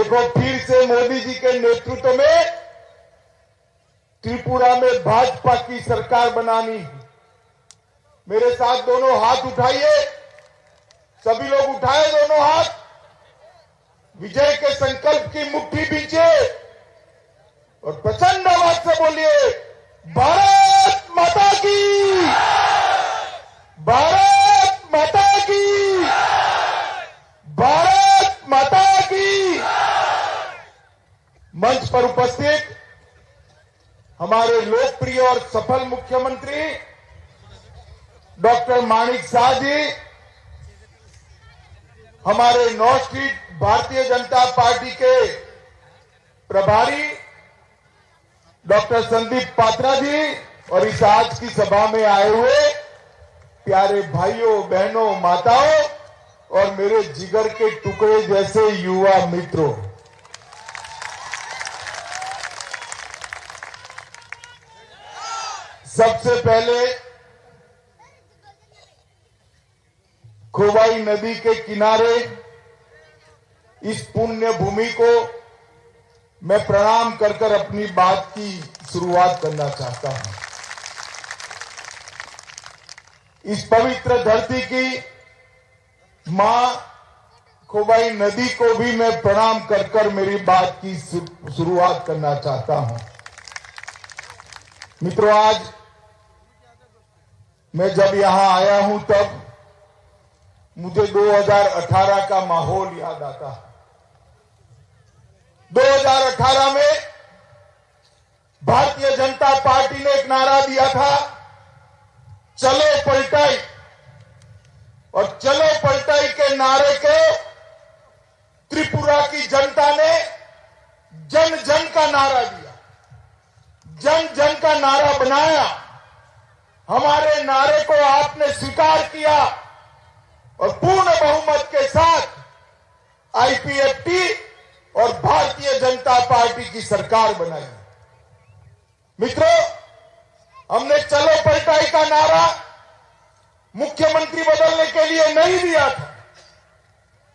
देखो, फिर से मोदी जी के नेतृत्व में त्रिपुरा में भाजपा की सरकार बनानी है। मेरे साथ दोनों हाथ उठाइए, सभी लोग उठाए दोनों हाथ, विजय के संकल्प की मुट्ठी बींचे और प्रचंड आवाज से बोलिए, भारत माता की, भारत माता की, भारत माता की। मंच पर उपस्थित हमारे लोकप्रिय और सफल मुख्यमंत्री डॉक्टर माणिक साह जी, हमारे north street Bharatiya Janata party के प्रभारी डॉक्टर संदीप पात्रा जी और इस आज की सभा में आए हुए प्यारे भाइयों, बहनों, माताओं और मेरे जिगर के टुकड़े जैसे युवा मित्रों, सबसे पहले खोवाई नदी के किनारे इस पुण्य भूमि को मैं प्रणाम कर कर अपनी बात की शुरुआत करना चाहता हूं। इस पवित्र धरती की मां खोवाई नदी को भी मैं प्रणाम कर कर मेरी बात की शुरुआत करना चाहता हूं। मित्रों, आज मैं जब यहां आया हूं तब मुझे 2018 का माहौल याद आता है। 2018 में भारतीय जनता पार्टी ने एक नारा दिया था, चलो पलटाई, और चलो पलटाई के नारे को त्रिपुरा की जनता ने जन जन का नारा दिया, जन जन का नारा बनाया। हमारे नारे को आपने स्वीकार किया और पूर्ण बहुमत के साथ आईपीएफटी और भारतीय जनता पार्टी की सरकार बनाई। मित्रों, हमने चलो पलटाई का नारा मुख्यमंत्री बदलने के लिए नहीं दिया था।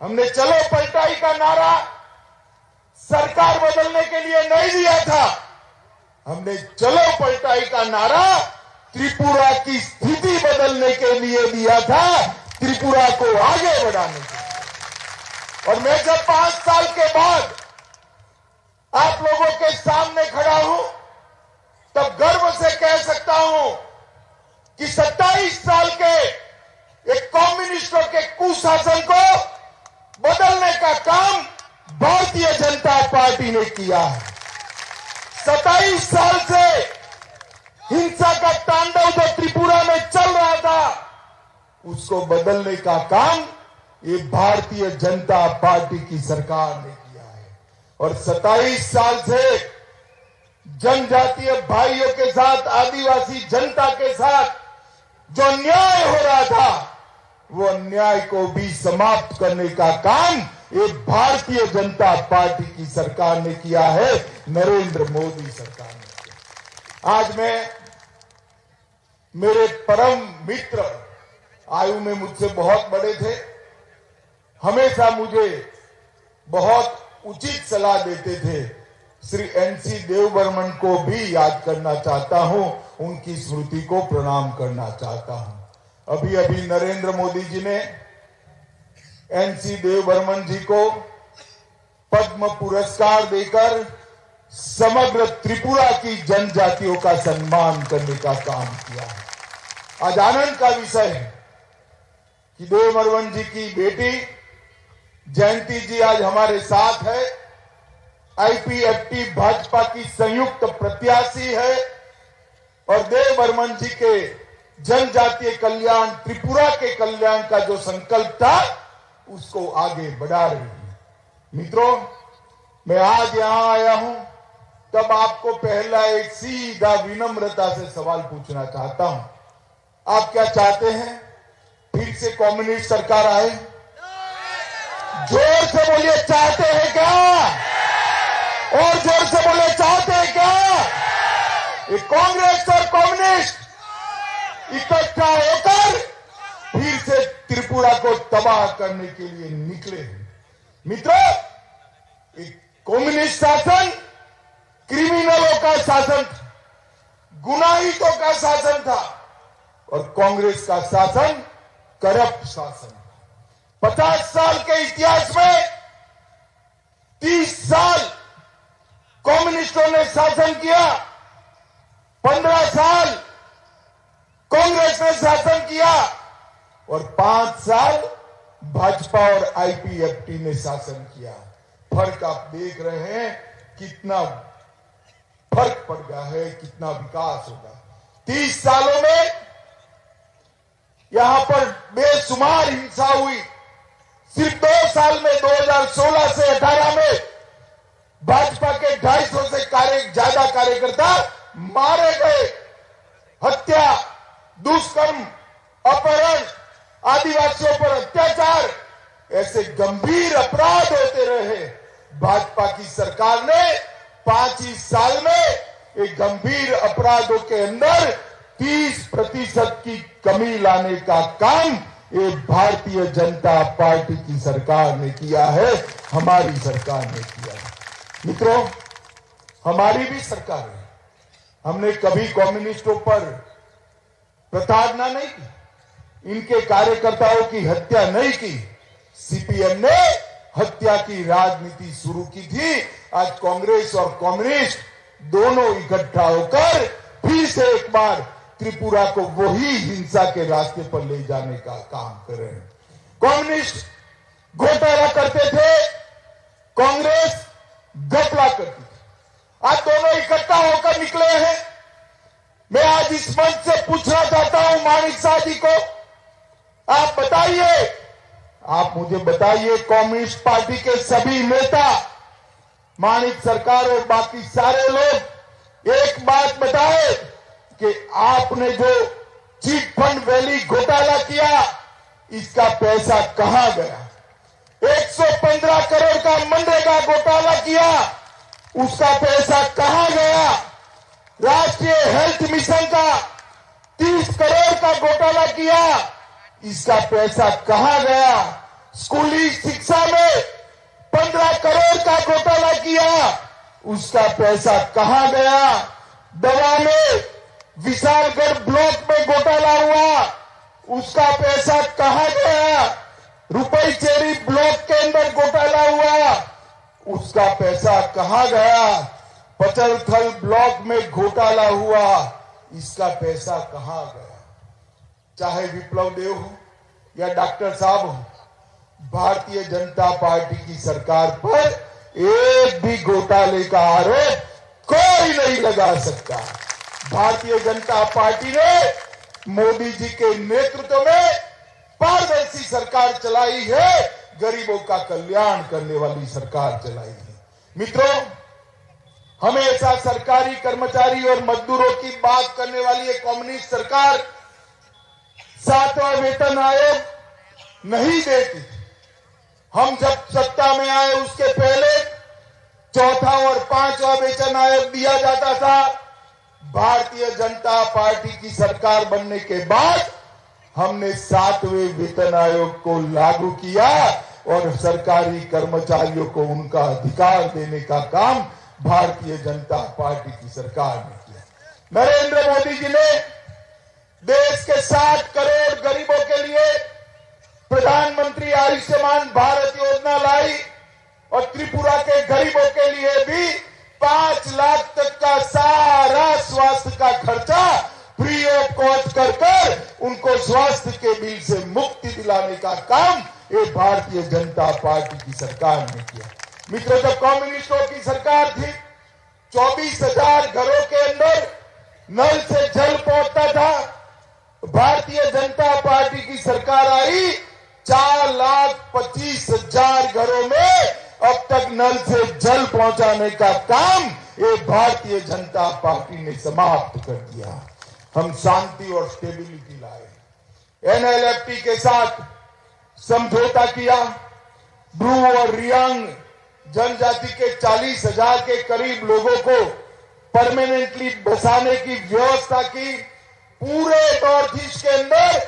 हमने चलो पलटाई का नारा सरकार बदलने के लिए नहीं दिया था। हमने चलो पलटाई का नारा त्रिपुरा की स्थिति बदलने के लिए दिया था, त्रिपुरा को आगे बढ़ाने के लिए। और मैं जब 5 साल के बाद आप लोगों के सामने खड़ा हूं, तब गर्व से कह सकता हूं कि 27 साल के एक कम्युनिस्टों के कुशासन को बदलने का काम भारतीय जनता पार्टी ने किया है। 27 साल से हिंसा का तांडव जो त्रिपुरा में चल रहा था, उसको बदलने का काम ये भारतीय जनता पार्टी की सरकार ने किया है। और 27 साल से जनजातीय भाइयों के साथ, आदिवासी जनता के साथ जो अन्याय हो रहा था, वो अन्याय को भी समाप्त करने का काम ये भारतीय जनता पार्टी की सरकार ने किया है, नरेंद्र मोदी सरकार ने किया। आज मैं, मेरे परम मित्र, आयु में मुझसे बहुत बड़े थे, हमेशा मुझे बहुत उचित सलाह देते थे, श्री एनसी देवबर्मन को भी याद करना चाहता हूं, उनकी स्मृति को प्रणाम करना चाहता हूं। अभी अभी नरेंद्र मोदी जी ने एनसी देवबर्मन जी को पद्म पुरस्कार देकर समग्र त्रिपुरा की जनजातियों का सम्मान करने का काम किया है। आज आनंद का विषय है कि देवबर्मन जी की बेटी जयंती जी आज हमारे साथ है, आईपीएफटी भाजपा की संयुक्त प्रत्याशी है और देवबर्मन जी के जनजातीय कल्याण, त्रिपुरा के कल्याण का जो संकल्प था, उसको आगे बढ़ा रही है। मित्रों, मैं आज यहां आया हूं तब आपको पहला एक सीधा विनम्रता से सवाल पूछना चाहता हूं। आप क्या चाहते हैं? फिर से कम्युनिस्ट सरकार आए? जोर से बोलिए, चाहते हैं क्या? और जोर से बोले, चाहते हैं क्या? ये कांग्रेस और कम्युनिस्ट इकट्ठा होकर फिर से त्रिपुरा को तबाह करने के लिए निकले हैं। मित्रों, कम्युनिस्ट शासन क्रिमिनलों का शासन था, गुनाहितों का शासन था, और कांग्रेस का शासन करप्ट शासन। 50 साल के इतिहास में 30 साल कम्युनिस्टों ने शासन किया, 15 साल कांग्रेस ने शासन किया, और 5 साल भाजपा और आईपीएफटी ने शासन किया। फर्क आप देख रहे हैं, कितना फर्क पड़ गया है, कितना विकास होगा। 30 सालों में यहां पर बेशुमार हिंसा हुई। सिर्फ 2 साल में 2016 से 18 में भाजपा के 250 से ज्यादा कार्यकर्ता मारे गए। हत्या, दुष्कर्म, अपहरण, आदिवासियों पर अत्याचार, ऐसे गंभीर अपराध होते रहे। भाजपा की सरकार ने 5 ही साल में एक गंभीर अपराधों के अंदर 30% की कमी लाने का काम ये भारतीय जनता पार्टी की सरकार ने किया है, हमारी सरकार ने किया है। मित्रों, हमारी भी सरकार है, हमने कभी कम्युनिस्टों पर प्रताड़ना नहीं की, इनके कार्यकर्ताओं की हत्या नहीं की। सीपीएम ने हत्या की राजनीति शुरू की थी। आज कांग्रेस और कम्युनिस्ट दोनों इकट्ठा होकर फिर से एक बार त्रिपुरा को वही हिंसा के रास्ते पर ले जाने का काम कर रहे हैं। कम्युनिस्ट घोटाला करते थे, कांग्रेस घपला करती थी। आज दोनों इकट्ठा होकर निकले हैं। मैं आज इस मंच से पूछना चाहता हूं माणिक शाह जी को, आप बताइए, आप मुझे बताइए, कम्युनिस्ट पार्टी के सभी नेता, माणिक सरकार और बाकी सारे लोग एक बात बताए कि आपने जो चिट फंड वैली घोटाला किया, इसका पैसा कहां गया? 115 करोड़ का मनरेगा घोटाला किया, उसका पैसा कहां गया? राष्ट्रीय हेल्थ मिशन का 30 करोड़ का घोटाला किया, इसका पैसा कहां गया? स्कूली शिक्षा में 15 करोड़ का घोटाला किया, उसका पैसा कहां गया? दवा में विशालगढ़ ब्लॉक में घोटाला हुआ, उसका पैसा कहां गया? रुपई चेरी ब्लॉक के अंदर घोटाला हुआ, उसका पैसा कहां गया? पचलथल ब्लॉक में घोटाला हुआ, इसका पैसा कहां गया? चाहे विप्लव देव हो या डॉक्टर साहब हो, भारतीय जनता पार्टी की सरकार पर एक भी घोटाले का आरोप कोई नहीं लगा सकता। भारतीय जनता पार्टी ने मोदी जी के नेतृत्व में पारदर्शी सरकार चलाई है, गरीबों का कल्याण करने वाली सरकार चलाई है। मित्रों, हमेशा सरकारी कर्मचारी और मजदूरों की बात करने वाली एक कम्युनिस्ट सरकार 7वां वेतन आयोग नहीं देती। हम जब सत्ता में आए उसके पहले 4था और 5वां वेतन आयोग दिया जाता था। भारतीय जनता पार्टी की सरकार बनने के बाद हमने 7वें वेतन आयोग को लागू किया और सरकारी कर्मचारियों को उनका अधिकार देने का काम भारतीय जनता पार्टी की सरकार ने किया। नरेंद्र मोदी जी ने देश के 60 करोड़ गरीबों के लिए प्रधानमंत्री आयुष्मान भारत योजना लाई और त्रिपुरा के गरीबों के लिए भी 5 लाख तक का सारा स्वास्थ्य का खर्चा फ्री ऑफ कॉस्ट कर उनको स्वास्थ्य के बिल से मुक्ति दिलाने का काम ये भारतीय जनता पार्टी की सरकार ने किया। मित्रों, जब कम्युनिस्टों की सरकार थी 24,000 घरों के अंदर नल से जल पहुंचता था। भारतीय जनता पार्टी की सरकार आई, 4,25,000 घरों में अब तक नल से जल पहुंचाने का काम ये भारतीय जनता पार्टी ने समाप्त कर दिया। हम शांति और स्टेबिलिटी लाए, एनएलएफटी के साथ समझौता किया, ब्रू और रियांग जनजाति के 40,000 के करीब लोगों को परमानेंटली बसाने की व्यवस्था की। पूरे नॉर्थ ईस्ट के अंदर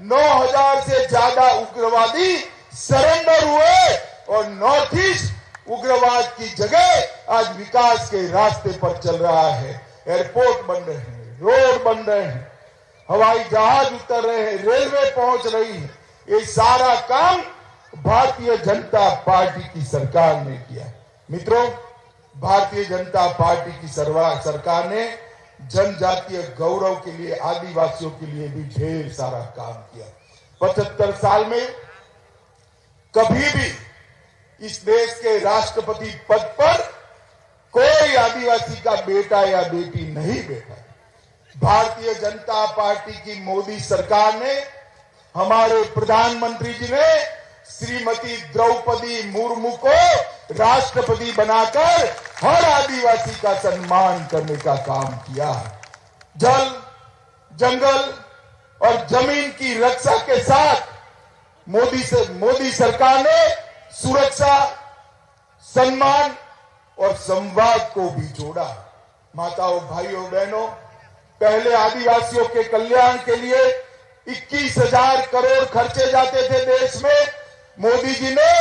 9,000 से ज्यादा उग्रवादी सरेंडर हुए और नॉर्थ ईस्ट उग्रवाद की जगह आज विकास के रास्ते पर चल रहा है। एयरपोर्ट बन रहे हैं, रोड बन रहे हैं, हवाई जहाज उतर रहे हैं, रेलवे पहुंच रही है। ये सारा काम भारतीय जनता पार्टी की सरकार ने किया। मित्रों, भारतीय जनता पार्टी की सरकार ने जनजातीय गौरव के लिए, आदिवासियों के लिए भी ढेर सारा काम किया। 75 साल में कभी भी इस देश के राष्ट्रपति पद पर कोई आदिवासी का बेटा या बेटी नहीं बैठा। भारतीय जनता पार्टी की मोदी सरकार ने, हमारे प्रधानमंत्री जी ने श्रीमती द्रौपदी मुर्मू को राष्ट्रपति बनाकर हर आदिवासी का सम्मान करने का काम किया। जल, जंगल और जमीन की रक्षा के साथ मोदी सरकार ने सुरक्षा, सम्मान और संवाद को भी जोड़ा। माताओं, भाइयों, बहनों, पहले आदिवासियों के कल्याण के लिए 21,000 करोड़ खर्चे जाते थे देश में। मोदी जी ने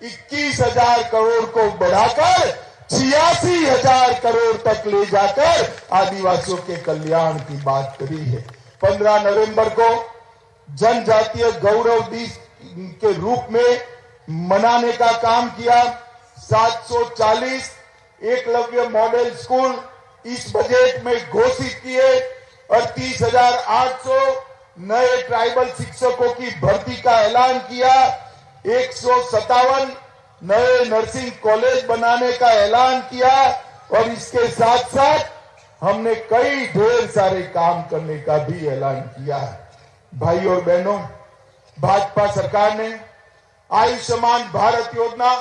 21,000 करोड़ को बढ़ाकर 86,000 करोड़ तक ले जाकर आदिवासियों के कल्याण की बात करी है। 15 नवंबर को जनजातीय गौरव दिवस के रूप में मनाने का काम किया। 740 एकलव्य मॉडल स्कूल इस बजट में घोषित किए और 30,800 नए ट्राइबल शिक्षकों की भर्ती का ऐलान किया। 157 नए नर्सिंग कॉलेज बनाने का ऐलान किया और इसके साथ साथ हमने कई ढेर सारे काम करने का भी ऐलान किया है। भाई और बहनों, भाजपा सरकार ने आयुष्मान भारत योजना,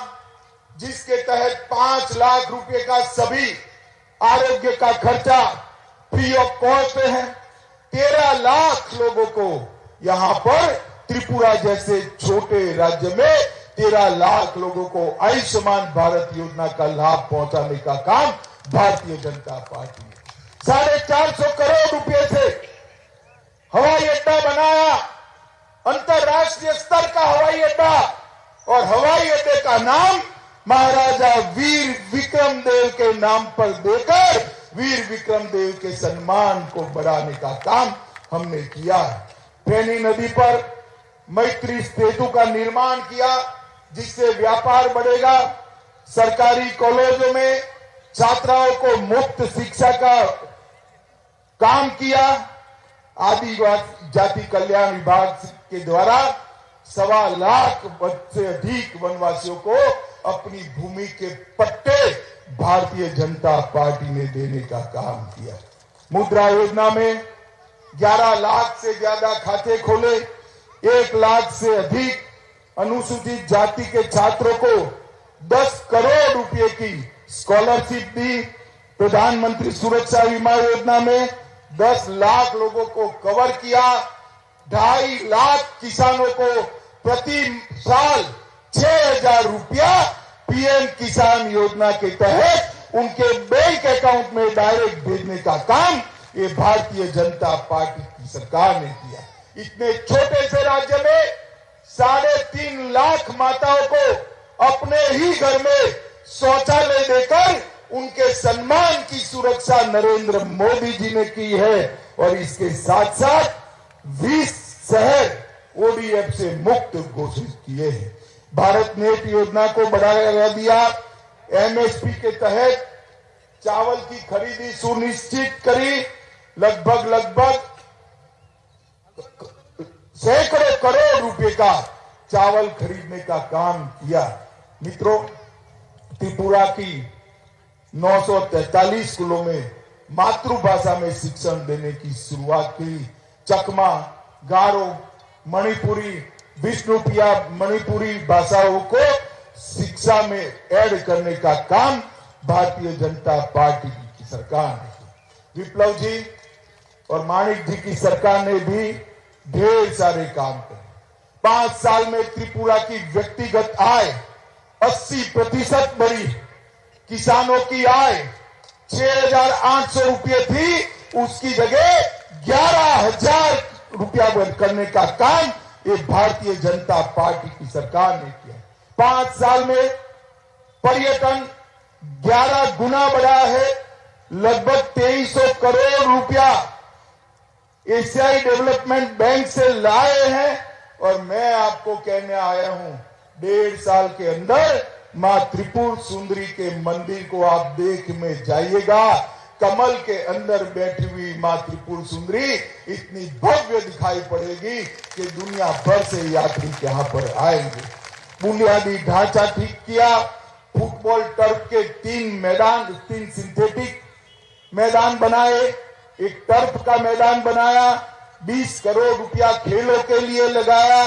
जिसके तहत 5 लाख रुपए का सभी आरोग्य का खर्चा फ्री ऑफ कॉस्ट है। 13 लाख लोगों को यहां पर त्रिपुरा जैसे छोटे राज्य में 13 लाख लोगों को आयुष्मान भारत योजना का लाभ पहुंचाने का काम भारतीय जनता पार्टी ने 450 करोड़ रुपए से हवाई अड्डा बनाया, अंतरराष्ट्रीय स्तर का हवाई अड्डा, और हवाई अड्डे का नाम महाराजा वीर विक्रम देव के नाम पर देकर वीर विक्रम देव के सम्मान को बढ़ाने का काम हमने किया। फेनी नदी पर मैत्री सेतु का निर्माण किया, जिससे व्यापार बढ़ेगा। सरकारी कॉलेजों में छात्राओं को मुफ्त शिक्षा का काम किया। आदिवासी जाति कल्याण विभाग के द्वारा 1.25 लाख से अधिक वनवासियों को अपनी भूमि के पट्टे भारतीय जनता पार्टी ने देने का काम किया। मुद्रा योजना में 11 लाख से ज्यादा खाते खोले। 1 लाख से अधिक अनुसूचित जाति के छात्रों को 10 करोड़ रुपए की स्कॉलरशिप दी। प्रधानमंत्री सुरक्षा बीमा योजना में 10 लाख लोगों को कवर किया। 2.5 लाख किसानों को प्रति साल 6,000 रुपया पीएम किसान योजना के तहत उनके बैंक अकाउंट में डायरेक्ट भेजने का काम ये भारतीय जनता पार्टी की सरकार ने किया। इतने छोटे से राज्य में 3.5 लाख माताओं को अपने ही घर में शौचालय देकर उनके सम्मान की सुरक्षा नरेंद्र मोदी जी ने की है। और इसके साथ साथ 20 शहर ओडीएफ से मुक्त घोषित किए हैं। भारत नेट योजना को बढ़ावा दिया। एमएसपी के तहत चावल की खरीदी सुनिश्चित करी। लगभग सैकड़ों करोड़ रुपए का चावल खरीदने का काम किया। मित्रों, त्रिपुरा की 943 स्कूलों में मातृभाषा में शिक्षण देने की शुरुआत की। चकमा, गारो, मणिपुरी, विष्णुप्रिया मणिपुरी भाषाओं को शिक्षा में ऐड करने का काम भारतीय जनता पार्टी की सरकार ने किया। विप्लव जी और माणिक जी की सरकार ने भी ढेर सारे काम करे। 5 साल में त्रिपुरा की व्यक्तिगत आय 80% बढ़ी। किसानों की आय 6,800 रुपये थी, उसकी जगह 11,000 रुपया करने का काम ये भारतीय जनता पार्टी की सरकार ने किया। 5 साल में पर्यटन 11 गुना बढ़ा है, लगभग 2300 करोड़ रुपया एशियाई डेवलपमेंट बैंक से लाए हैं। और मैं आपको कहने आया हूं, 1.5 साल के अंदर मां त्रिपुर सुंदरी के मंदिर को आप देख में जाइएगा। कमल के अंदर बैठी हुई मां त्रिपुर सुंदरी इतनी भव्य दिखाई पड़ेगी कि दुनिया भर से यात्री यहां पर आएंगे। बुनियादी ढांचा ठीक किया, फुटबॉल टर्फ के 3 सिंथेटिक मैदान बनाए, एक टर्फ का मैदान बनाया, 20 करोड़ रुपया खेलों के लिए लगाया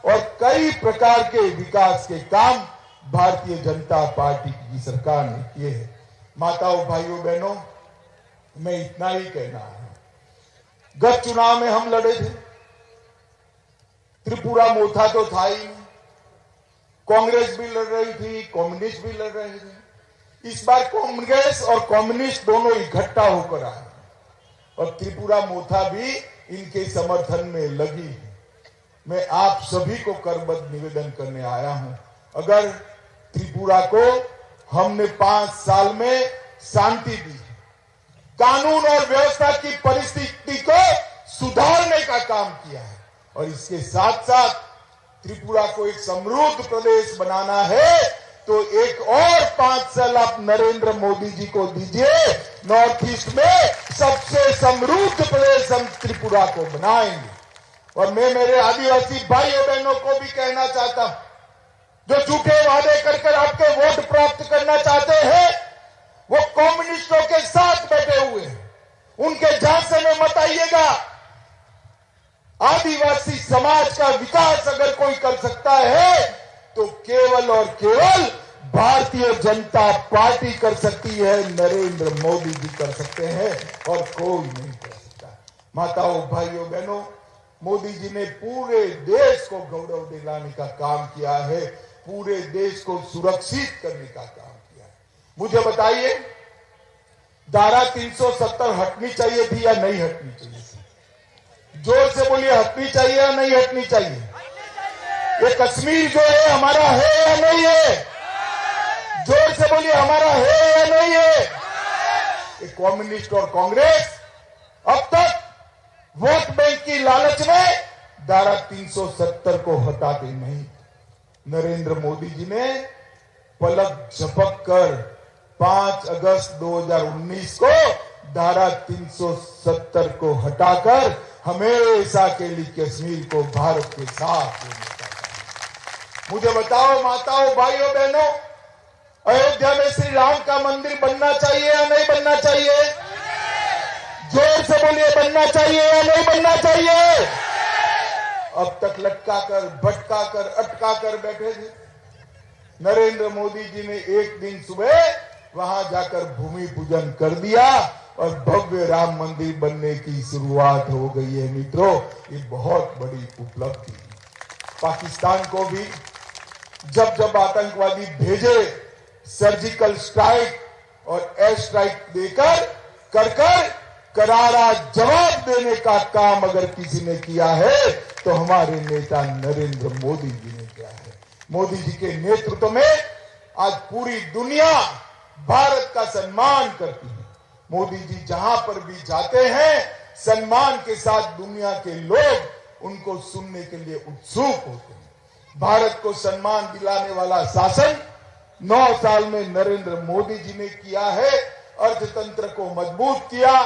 और कई प्रकार के विकास के काम भारतीय जनता पार्टी की सरकार ने किए हैं। माताओं, भाइयों, बहनों, मैं इतना ही कहना है। गत चुनाव में हम लड़े थे, त्रिपुरा मोथा तो था ही नहीं, कांग्रेस भी लड़ रही थी, कम्युनिस्ट भी लड़ रहे थे। इस बार कांग्रेस और कम्युनिस्ट दोनों इकट्ठा होकर आए और त्रिपुरा मोथा भी इनके समर्थन में लगी है। मैं आप सभी को करबद्ध निवेदन करने आया हूं, अगर त्रिपुरा को हमने 5 साल में शांति दी, कानून और व्यवस्था की परिस्थिति को सुधारने का काम किया है और इसके साथ साथ त्रिपुरा को एक समृद्ध प्रदेश बनाना है, तो एक और 5 साल आप नरेंद्र मोदी जी को दीजिए, नॉर्थ ईस्ट में सबसे समृद्ध प्रदेश हम त्रिपुरा को बनाएंगे। और मैं मेरे आदिवासी भाइयों बहनों को भी कहना चाहता हूं, जो झूठे वादे कर आपके वोट प्राप्त करना चाहते हैं, वो कम्युनिस्टों के साथ बैठे हुए हैं, उनके झांसे में मत आइएगा। आदिवासी समाज का विकास अगर कोई कर सकता है तो केवल और केवल भारतीय जनता पार्टी कर सकती है, नरेंद्र मोदी जी कर सकते हैं और कोई नहीं कर सकता। माताओं, भाइयों, बहनों, मोदी जी ने पूरे देश को गौरव दिलाने का काम किया है, पूरे देश को सुरक्षित करने का काम किया है। मुझे बताइए, धारा 370 हटनी चाहिए थी या नहीं हटनी चाहिए थी? जोर से बोलिए, हटनी चाहिए या नहीं हटनी चाहिए? ये कश्मीर जो है हमारा है या नहीं है? जोर से बोलिए, हमारा है या नहीं है? ये कम्युनिस्ट और कांग्रेस अब तक वोट बैंक की लालच में धारा 370 को हटाते नहीं। नरेंद्र मोदी जी ने पलक झपक कर 5 अगस्त 2019 को धारा 370 को हटाकर हमेशा के लिए कश्मीर को भारत के साथ जोड़ने का काम। मुझे बताओ, माताओं, भाइयों, बहनों, अयोध्या में श्री राम का मंदिर बनना चाहिए या नहीं बनना चाहिए? जोर से बोलिए, बनना चाहिए या नहीं बनना चाहिए? अब तक लटका कर, भटका कर, अटका कर बैठे थे। नरेंद्र मोदी जी ने एक दिन सुबह वहां जाकर भूमि पूजन कर दिया और भव्य राम मंदिर बनने की शुरुआत हो गई है। मित्रों, ये बहुत बड़ी उपलब्धि है। पाकिस्तान को भी जब जब आतंकवादी भेजे, सर्जिकल स्ट्राइक और एयर स्ट्राइक देकर कर करारा जवाब देने का काम अगर किसी ने किया है तो हमारे नेता नरेंद्र मोदी जी ने किया है। मोदी जी के नेतृत्व में आज पूरी दुनिया भारत का सम्मान करती है। मोदी जी जहां पर भी जाते हैं, सम्मान के साथ दुनिया के लोग उनको सुनने के लिए उत्सुक होते हैं। भारत को सम्मान दिलाने वाला शासन 9 साल में नरेंद्र मोदी जी ने किया है। अर्थतंत्र को मजबूत किया,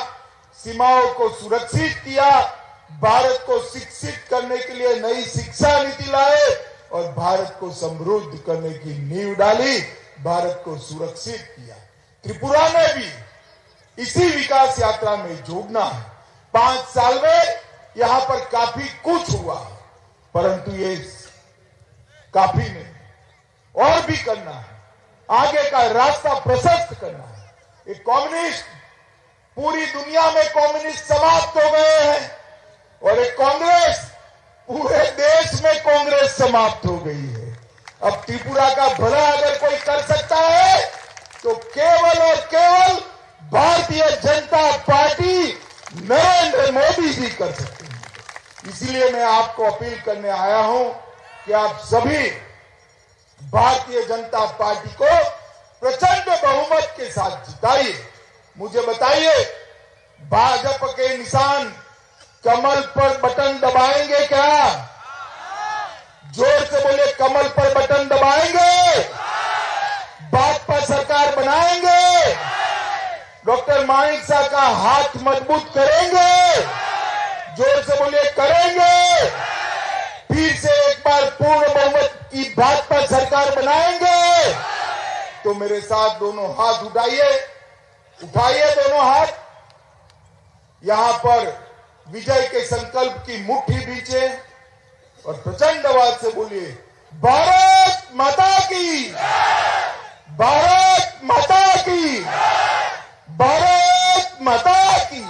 सीमाओं को सुरक्षित किया, भारत को शिक्षित करने के लिए नई शिक्षा नीति लाए और भारत को समृद्ध करने की नींव डाली, भारत को सुरक्षित किया। त्रिपुरा ने भी इसी विकास यात्रा में जोड़ना है। 5 साल में यहां पर काफी कुछ हुआ, परंतु ये काफी नहीं, और भी करना है, आगे का रास्ता प्रशस्त करना है। एक कम्युनिस्ट, पूरी दुनिया में कम्युनिस्ट समाप्त हो गए हैं और एक कांग्रेस, पूरे देश में कांग्रेस समाप्त हो गई है। अब त्रिपुरा का भला अगर कोई कर सकता है तो केवल और केवल भारतीय जनता पार्टी, नरेंद्र मोदी जी कर सकते हैं। इसलिए मैं आपको अपील करने आया हूं कि आप सभी भारतीय जनता पार्टी को प्रचंड बहुमत के साथ जिताइए। मुझे बताइए, भाजपा के निशान कमल पर बटन दबाएंगे क्या? जोर से बोले, कमल पर बटन दबाएंगे? भाजपा सरकार बनाएंगे? डॉक्टर माणिक साह का हाथ मजबूत करेंगे? जोर से बोलिए, करेंगे? फिर से एक बार पूर्ण बहुमत की भाजपा सरकार बनाएंगे? तो मेरे साथ दोनों हाथ उठाइए दोनों हाथ। यहां पर विजय के संकल्प की मुट्ठी बीचे और प्रचंड आवाज से बोलिए, भारत माता की, भारत माता की, भारत माता की।